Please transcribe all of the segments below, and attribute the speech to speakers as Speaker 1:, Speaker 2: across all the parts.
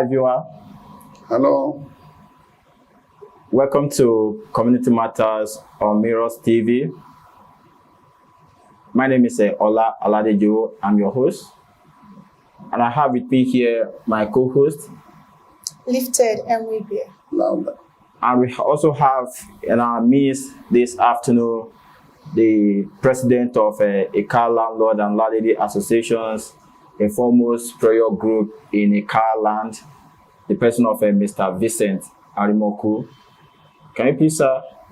Speaker 1: Hi, viewer.
Speaker 2: Hello.
Speaker 1: Welcome to Community Matters on MirrorTV. My name is Ola Aladejo. I'm your host. And I have with me here my co-host,
Speaker 3: Lifted Mwibia.
Speaker 1: And we also have in our midst this afternoon the president of Ika Landlords and Landlady Associations, a foremost prayer group in Ika Land, the person of Mr. Vincent Arimokwu. Can you please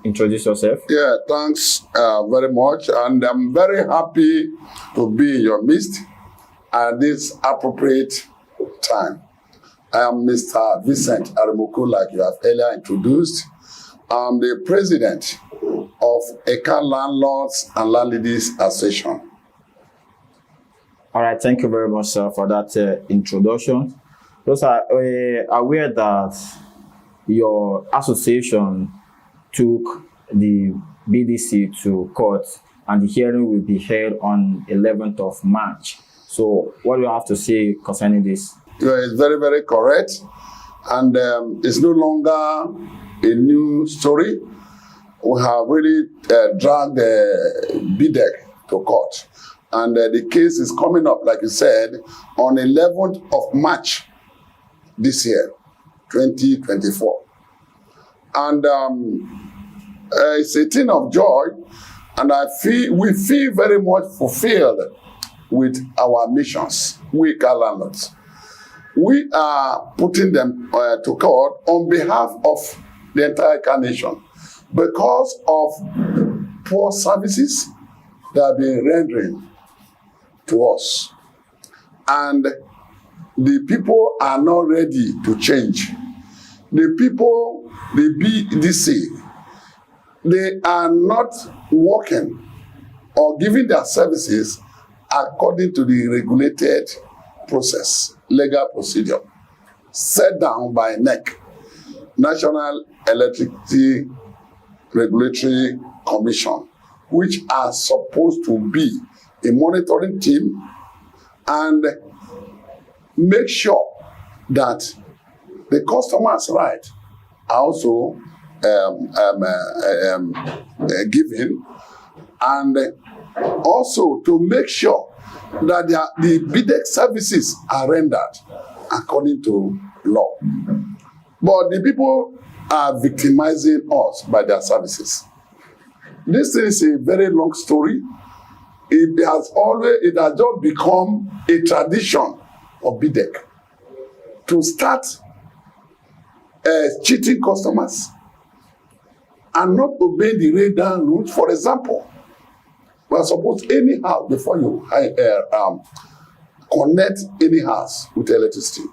Speaker 1: introduce yourself?
Speaker 2: Yeah, thanks very much. And I'm very happy to be in your midst at this appropriate time. I am Mr. Vincent Arimokwu, like you have earlier introduced. I'm the president of Ika Landlords and Landladies Association.
Speaker 1: All right, thank you very much, sir, for that introduction. Those are aware that your association took the BDC to court, and the hearing will be held on 11th of March. So, what do you have to say concerning this?
Speaker 2: It's very, very correct. And it's no longer a new story. We have really dragged the BEDC to court. And the case is coming up, like you said, on 11th of March this year, 2024. And it's a thing of joy. And we feel very much fulfilled with our missions, we Ika Landlords. We are putting them to court on behalf of the entire Ika nation because of poor services that have been rendering to us. And the people are not ready to change. The people, the BEDC, they are not working or giving their services according to the regulated process, legal procedure, set down by NEC, National Electricity Regulatory Commission, which are supposed to be a monitoring team and make sure that the customer's rights are also given, and also to make sure that the BEDC services are rendered according to law. But the people are victimizing us by their services. This is a very long story. It has just become a tradition of BEDC to start cheating customers and not obeying the radar rules. For example, we are supposed anyhow before you connect any house with electricity,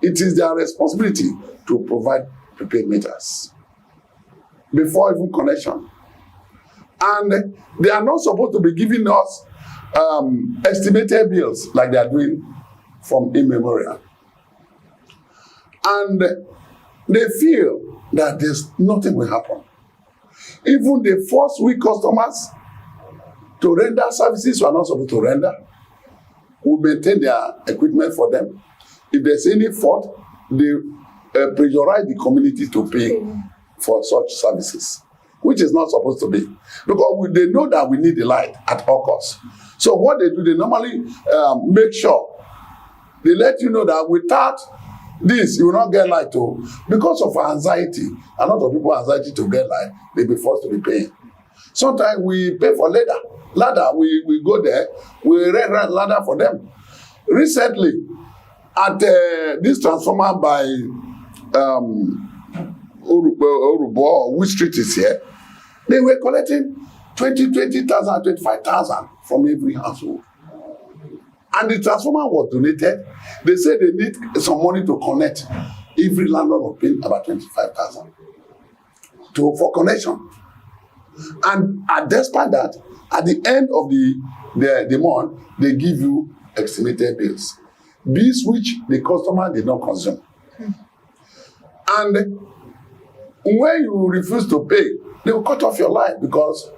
Speaker 2: it is their responsibility to provide prepaid meters before even connection. And they are not supposed to be giving us estimated bills like they are doing from immemorial. And they feel that there's nothing will happen. Even the first week customers to render services we are not supposed to render, we maintain their equipment for them. If there's any fault, they pressurize the community to pay for such services, which is not supposed to be. Because they know that we need the light at all costs. So what they do, they normally make sure, they let you know that without this, you will not get light too. Because of anxiety, a lot of people anxiety to get light, they be forced to be paying. Sometimes we pay for ladder, we go there, we rent ladder for them. Recently, at this transformer by Urubo, which street is here, they were collecting 20,000, 25,000 from every household. And the transformer was donated. They said they need some money to connect. Every landlord will pay about 25,000 for connection. And despite that, at the end of the month, they give you estimated bills which the customer did not consume. And when you refuse to pay, they will cut off your light because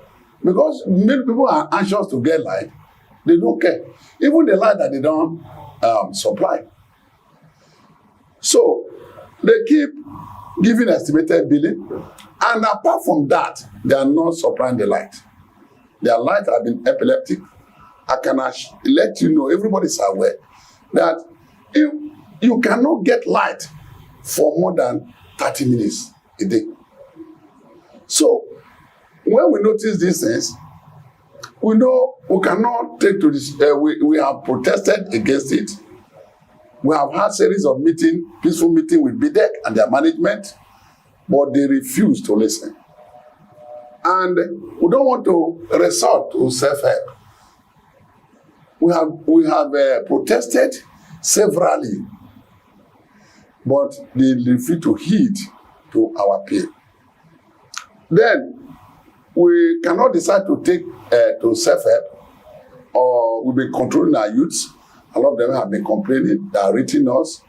Speaker 2: many people are anxious to get light. They don't care. Even the light that they don't supply. So They keep giving estimated billing. And apart from that, they are not supplying the light. Their light have been epileptic. I can let you know, everybody is aware, that if you cannot get light for more than 30 minutes a day. So, when we notice these things, we know we cannot take to this. We have protested against it. We have had series of peaceful meeting with BEDC and their management, but they refuse to listen. And we don't want to resort to self-help. We have protested severally, but they refuse to heed to our appeal. Then we cannot decide to take to self-help, or we'll be controlling our youths. A lot of them have been complaining, they are reaching us.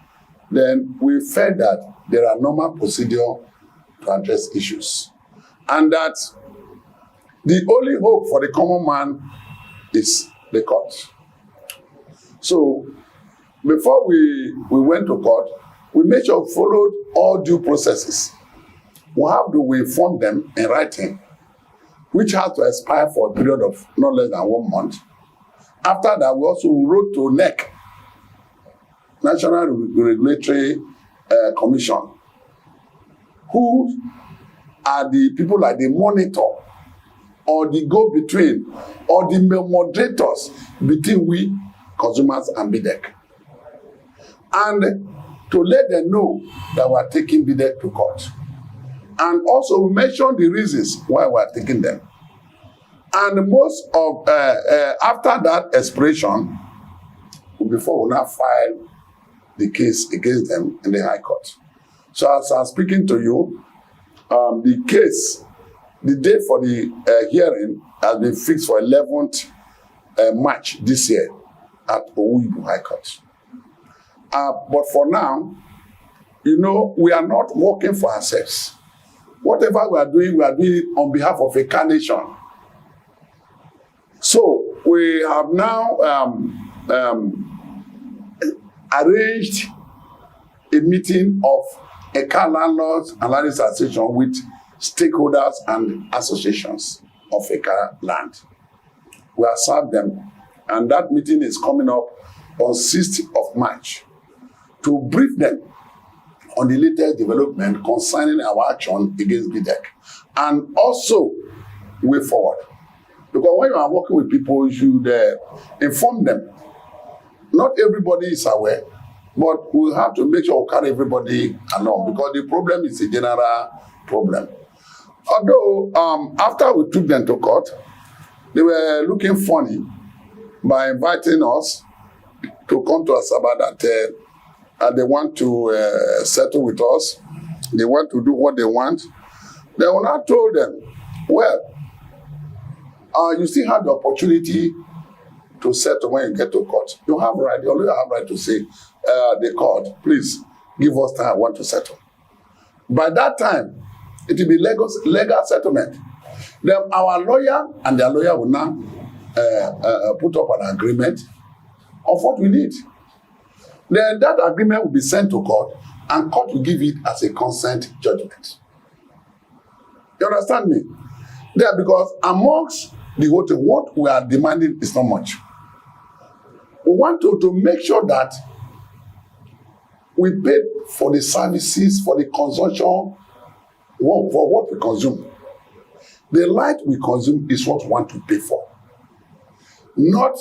Speaker 2: Then we felt that there are normal procedure to address issues. And that the only hope for the common man is the court. So before we went to court, we made sure we followed all due processes. How do we inform them in writing, which has to expire for a period of not less than 1 month. After that, we also wrote to NEC, National Regulatory Commission, who are the people like the monitor or the go-between or the moderators between we, consumers, and BEDC. And to let them know that we are taking BEDC to court. And also we mentioned the reasons why we are taking them. And most of, after that expiration, before we now file the case against them in the High Court. So as I'm speaking to you, the case, the date for the hearing has been fixed for 11th March this year at Owibu High Court. But for now, you know, we are not working for ourselves. Whatever we are doing it on behalf of a carnation. So we have now arranged a meeting of Ika Landlords and Landlords Association with stakeholders and associations of Ika Land. We have served them, and that meeting is coming up on 6th of March to brief them on the latest development concerning our action against BEDC, and also way forward. Because when you are working with people, you should inform them. Not everybody is aware, but we have to make sure we carry everybody along, because the problem is a general problem. Although after we took them to court, they were looking funny by inviting us to come to Asaba that they want to settle with us. They want to do what they want. Then when I told them, well, you still have the opportunity to settle when you get to court. You have right, you always have right to say, the court, please give us time, I want to settle. By that time, it will be legal settlement. Then our lawyer and their lawyer will now put up an agreement of what we need. Then that agreement will be sent to court, and court will give it as a consent judgment. You understand me? There, because amongst the whole thing, what we are demanding is not much. We want to make sure that we pay for the services, for the consumption, for what we consume. The light we consume is what we want to pay for. Not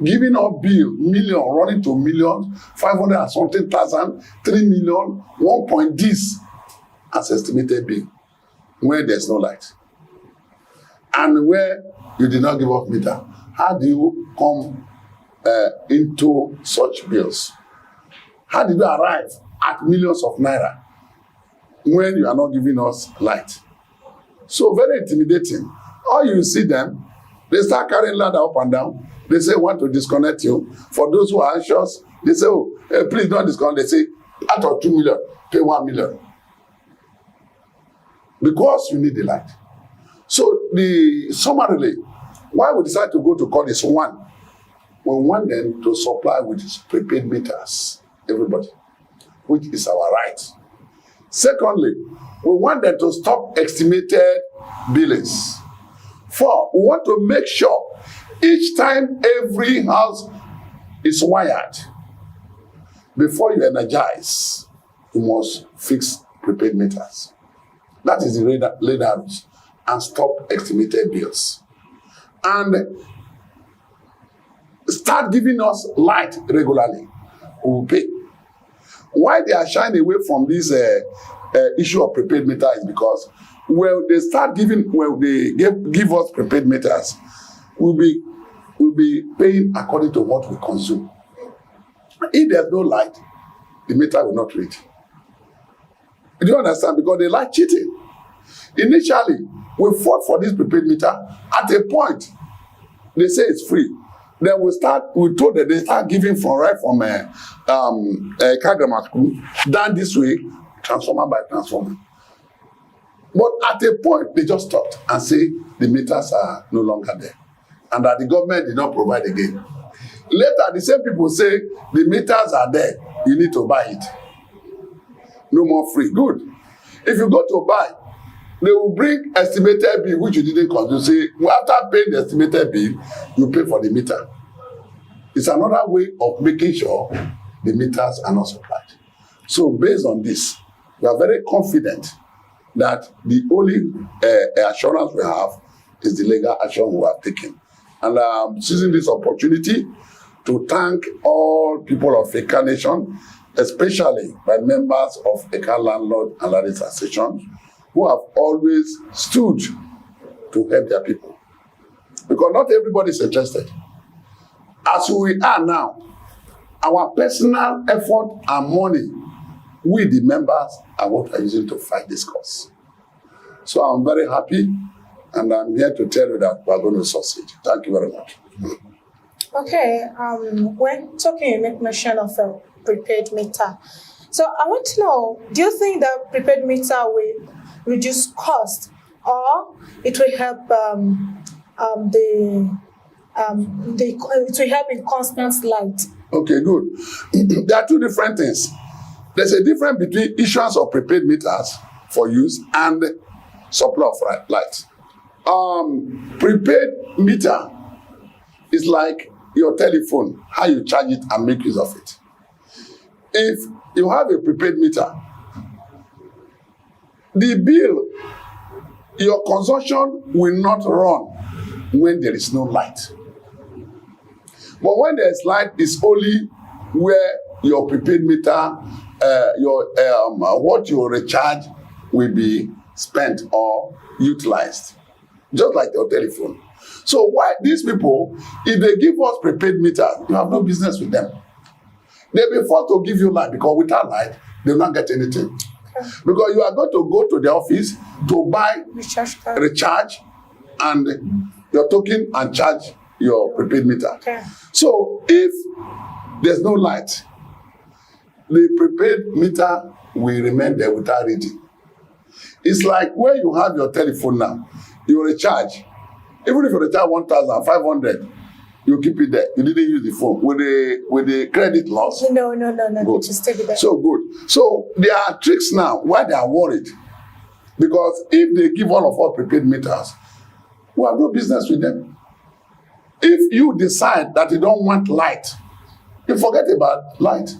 Speaker 2: giving up bill, million, running to million, 500 and something thousand, 3 million, 1 point this as estimated bill, where there's no light. And where you did not give up meter. How do you come into such bills? How did you arrive at millions of naira when you are not giving us light? So very intimidating. Or you see them, they start carrying ladder up and down. They say, want to disconnect you. For those who are anxious, they say, oh, please don't disconnect. They say, out of 2 million, pay 1 million. Because you need the light. So the summarily, why we decide to go to court is one. We want them to supply with prepaid meters, everybody, which is our right. Secondly, we want them to stop estimated billings. 4, we want to make sure each time every house is wired, before you energize, you must fix prepaid meters. That is the laid out, and stop estimated bills. And start giving us light regularly. We will pay. Why they are shying away from this issue of prepaid meter is because when they start giving, when they give us prepaid meters, we'll be paying according to what we consume. If there's no light, the meter will not read. Do you understand? Because they like cheating. Initially, we fought for this prepaid meter. At a point, they say it's free. Then we told that they start giving from Ika Grammar School down this way, transformer by transformer. But at a point, they just stopped and say the meters are no longer there, and that the government did not provide again. Later, the same people say the meters are there, you need to buy it. No more free. Good. If you go to buy, they will bring estimated bill which you didn't consume. Say, after paying the estimated bill, you pay for the meter. It's another way of making sure the meters are not supplied. So based on this, we are very confident that the only assurance we have is the legal action we have taken. And I'm seizing this opportunity to thank all people of Ika Nation, especially my members of Ika Landlords and Landlords Association, who have always stood to help their people. Because not everybody is interested. As we are now, our personal effort and money, we the members, are what we are using to fight this cause. So I'm very happy, and I'm here to tell you that we are going to succeed. Thank you very much.
Speaker 3: Okay, when talking, you make mention of a prepaid meter. So I want to know, do you think that prepaid meter will reduce cost, or it will help it will help in constant light? Okay,
Speaker 2: good. There are two different things. There's a difference between issuance of prepaid meters for use and supply of light. Prepaid meter is like your telephone, how you charge it and make use of it. If you have a prepaid meter, the bill, your consumption will not run when there is no light. But when there is light, it's only where your prepaid meter, what you recharge will be spent or utilized, just like your telephone. So why these people, if they give us prepaid meter, you have no business with them. They'll be forced to give you light, because without light, they'll not get anything. Okay. Because you are going to go to the office to buy recharge and your token and charge your prepaid meter.
Speaker 3: Okay.
Speaker 2: So if there's no light, the prepaid meter will remain there without reading. It's like when you have your telephone now, you recharge. Even if you recharge 1,500, you keep it there. You didn't use the phone. With the credit loss?
Speaker 3: No. Just take it there.
Speaker 2: So good. So there are tricks now why they are worried. Because if they give all of our prepaid meters, we have no business with them. If you decide that you don't want light, you forget about light.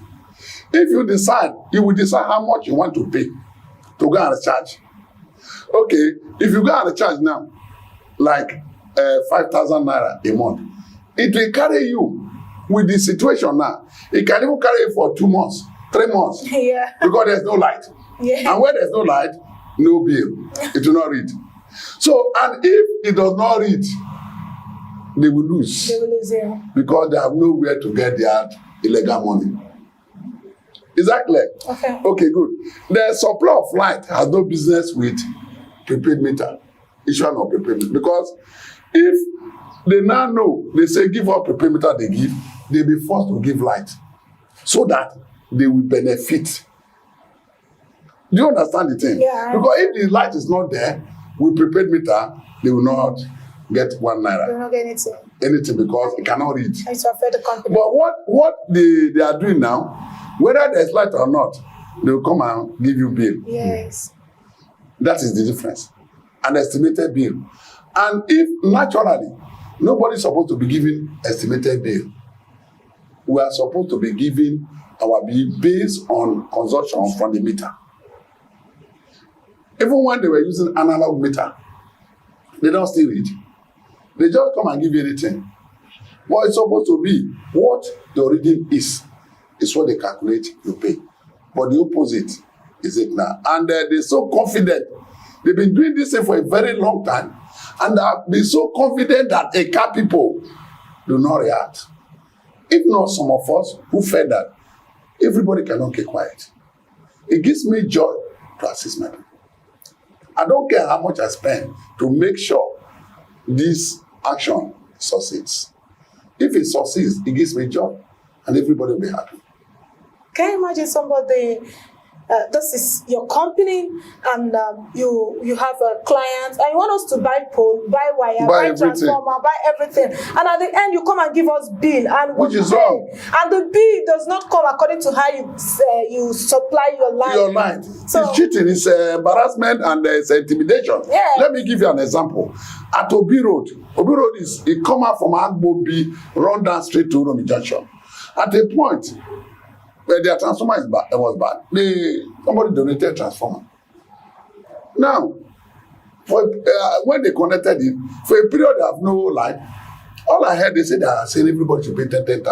Speaker 2: If you decide, you will decide how much you want to pay to go and recharge. Okay, if you go and recharge now, like 5,000 naira a month, it will carry you with the situation now. It can even carry you for 2 months, 3 months.
Speaker 3: Yeah.
Speaker 2: Because there's no light.
Speaker 3: Yeah.
Speaker 2: And when there's no light, no bill. It will not read. So, and if it does not read, they will lose.
Speaker 3: They will lose, yeah.
Speaker 2: Because they have nowhere to get their illegal money. Is that clear?
Speaker 3: Okay.
Speaker 2: Okay, good. The supply of light has no business with prepaid meter, issuance of prepaid meter. Because if they now know, they say give up prepaid meter they give, they'll be forced to give light so that they will benefit. Do you understand the thing?
Speaker 3: Yeah.
Speaker 2: Because if the light is not there, with prepaid meter, they will not get 1 naira.
Speaker 3: They will not get anything.
Speaker 2: Anything, because it cannot read.
Speaker 3: It's affect the company.
Speaker 2: But what they are doing now, whether there's light or not, they will come and give you bill.
Speaker 3: Yes.
Speaker 2: That is the difference. An estimated bill. And if naturally, nobody is supposed to be giving estimated bill, we are supposed to be giving our bill based on consumption from the meter. Even when they were using analog meter, they don't still read. They just come and give you anything. What it's supposed to be, what the reading is what they calculate, you pay. But the opposite is it now. And they're so confident. They've been doing this thing for a very long time. And they've been so confident that Ika people do not react. If not some of us who felt that everybody cannot keep quiet. It gives me joy to assist my people. I don't care how much I spend to make sure this action succeeds. If it succeeds, it gives me joy and everybody will be happy.
Speaker 3: Can you imagine somebody, this is your company and you have a client and you want us to buy pole, buy wire, buy transformer, buy everything. And at the end you come and give us bill and
Speaker 2: which is wrong.
Speaker 3: And the bill does not come according to how you supply your line.
Speaker 2: Your line.
Speaker 3: So,
Speaker 2: it's cheating, it's embarrassment and it's intimidation.
Speaker 3: Yeah.
Speaker 2: Let me give you an example. At Obi Road is, it come out from Agbobi, run down straight to Uromi Junction. At a point, where their transformer is bad, it was bad. Somebody donated a transformer. Now, when they connected it, for a period they have no line. All I heard, they said they are saying everybody should pay 10,000.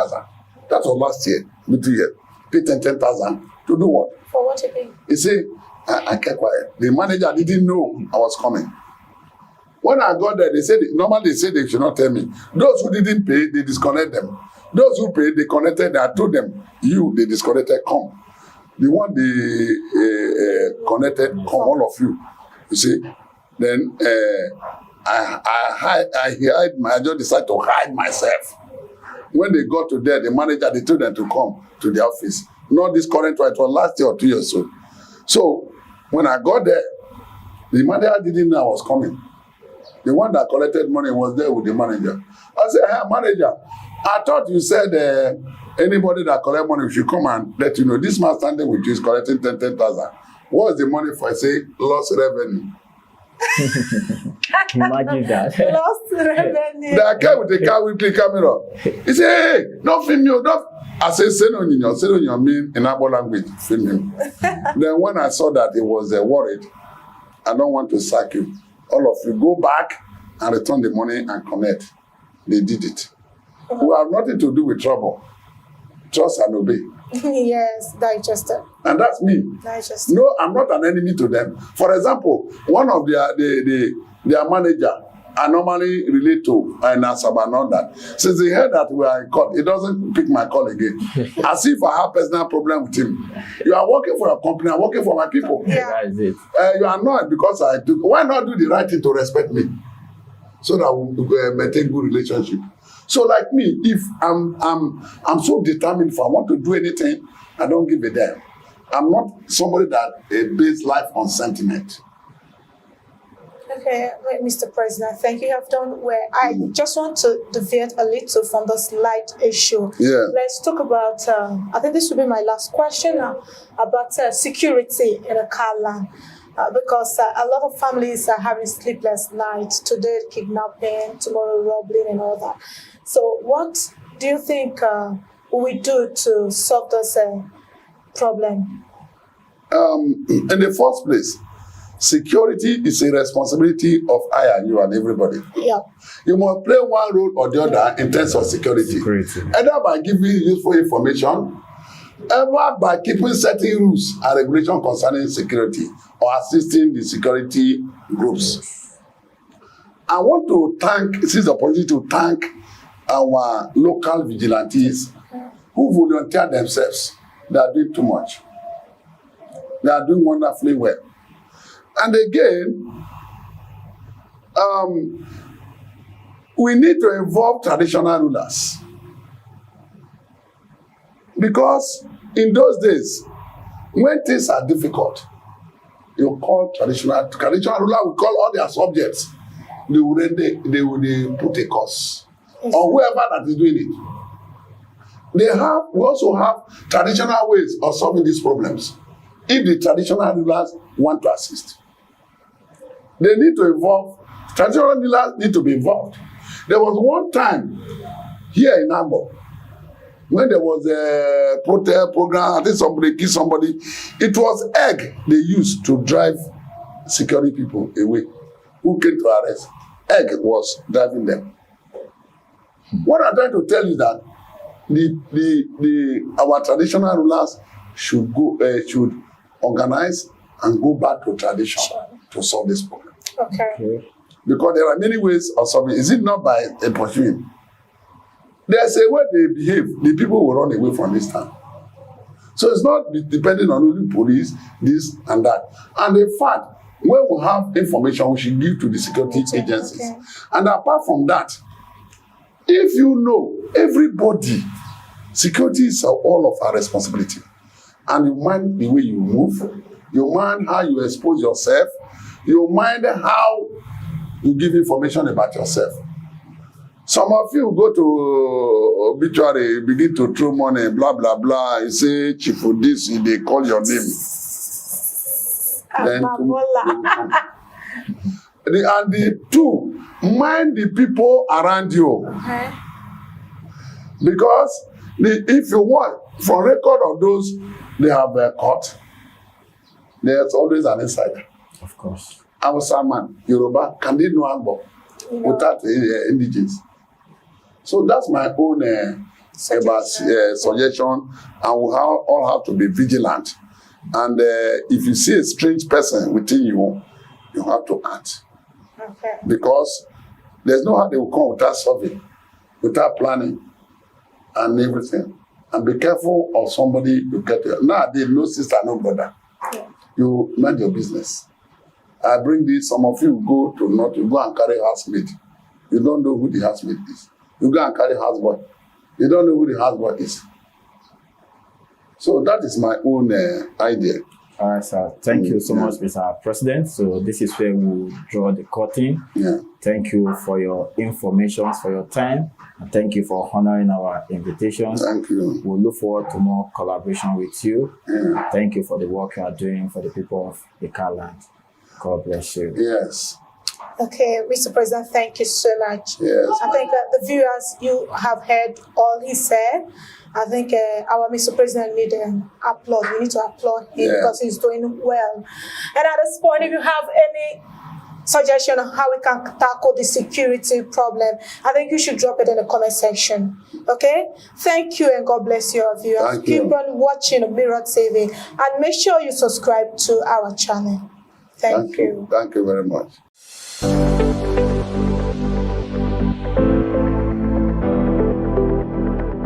Speaker 2: That was last year, 2 years. Pay 10,000 to do what?
Speaker 3: For what you pay?
Speaker 2: He said, I kept quiet. The manager didn't know I was coming. When I got there, they said, normally they said they should not tell me. Those who didn't pay, they disconnect them. Those who paid, they connected. I told them, they disconnected, come. The one they connected, come, all of you. You see, then I just decided to hide myself. When they got to there, the manager, they told them to come to the office. Not this current one, it was last year or 2 years old. So when I got there, the manager didn't know I was coming. The one that collected money was there with the manager. I said, hey, manager, I thought you said anybody that collect money should come and let you know. This man standing with you is collecting 10,000. What is the money for? I say, lost revenue.
Speaker 1: Imagine that.
Speaker 3: Lost revenue.
Speaker 2: The guy with the car with the camera. He said, hey, don't film you. Don't. I said, say no in your mean in Igbo language, film him. Then when I saw that he was worried, I don't want to sack you. All of you go back and return the money and connect. They did it. We have nothing to do with trouble. Trust and obey.
Speaker 3: Yes, digested.
Speaker 2: And that's me.
Speaker 3: Digested.
Speaker 2: No, I'm not an enemy to them. For example, one of their manager, I normally relate to Nasaba and all that. Since he heard that we are in court, he doesn't pick my call again. As if I have personal problem with him. You are working for your company, I'm working for my people.
Speaker 3: Yeah.
Speaker 1: That is it.
Speaker 2: You are not because I took. Why not do the right thing to respect me? So that we maintain good relationship. So like me, if I'm so determined, if I want to do anything, I don't give a damn. I'm not somebody that base life on sentiment.
Speaker 3: Okay, Mr. President, thank you. You have done well. I just want to deviate a little from the slight issue.
Speaker 2: Yeah.
Speaker 3: Let's talk about, I think this will be my last question, about security in a car land. Because a lot of families are having sleepless nights, today kidnapping, tomorrow robbery and all that. So what do you think we do to solve this problem?
Speaker 2: In the first place, security is a responsibility of I and you and everybody.
Speaker 3: Yeah.
Speaker 2: You must play one role or the other in terms of security. Either by giving useful information, either by keeping certain rules and regulations concerning security or assisting the security groups. I want to seize the opportunity to thank our local vigilantes who volunteer themselves. They are doing too much. They are doing wonderfully well. And again, we need to involve traditional rulers. Because in those days, when things are difficult, you call traditional ruler will call all their subjects. They will put a curse on whoever that is doing it. We also have traditional ways of solving these problems. if the traditional rulers want to assist. They need to involve, traditional rulers need to be involved. There was one time here in Ambo, when there was a protest program, I think somebody killed somebody, it was egg they used to drive security people away who came to arrest. Egg was driving them. What I'm trying to tell you is that our traditional rulers should organize and go back to tradition to solve this problem.
Speaker 3: Okay.
Speaker 2: Because there are many ways of solving. Is it not by a pursuing? There's a way they behave, the people will run away from this town. So it's not depending on only police, this and that. And in fact, when we have information, we should give to the security agencies. Okay. And apart from that, if you know everybody, security is all of our responsibility. And you mind the way you move, you mind how you expose yourself, you mind how you give information about yourself. Some of you go to obituary, begin to throw money, blah, blah, blah. You say, Chief this, they call your name. Then and the two, mind the people around you.
Speaker 3: Okay.
Speaker 2: Because if you want, for record of those they have caught, there's always an insider.
Speaker 1: Of course.
Speaker 2: Hausa man, Yoruba, can they know Agbo without indigenous? So that's my own suggestion, and we all have to be vigilant. And if you see a strange person within you, you have to act.
Speaker 3: Okay.
Speaker 2: Because there's no how they will come without survey, without planning, and everything. And be careful of somebody you get to. Nowadays, no sister, no brother.
Speaker 3: Yeah.
Speaker 2: You mind your business. I bring this, some of you go to North, you go and carry housemate. You don't know who the housemate is. You go and carry houseboy. You don't know who the houseboy is. So that is my own idea.
Speaker 1: All right, sir. Thank you so much, Mr. President. So this is where we draw the curtain.
Speaker 2: Yeah.
Speaker 1: Thank you for your information, for your time, and thank you for honoring our invitation.
Speaker 2: Thank you.
Speaker 1: We look forward to more collaboration with you.
Speaker 2: Yeah.
Speaker 1: Thank you for the work you are doing for the people of Ika Land. God bless you.
Speaker 2: Yes.
Speaker 3: Okay, Mr. President, thank you so much.
Speaker 2: Yes.
Speaker 3: I think the viewers, you have heard all he said. I think our Mr. President need applaud. We need to applaud him because he's doing well. And at this point, if you have any suggestion on how we can tackle the security problem, I think you should drop it in the comment section. Okay? Thank you and God bless you, our viewers. Keep on watching MirrorTV and make sure you subscribe to our channel. Thank you.
Speaker 2: Thank you very much.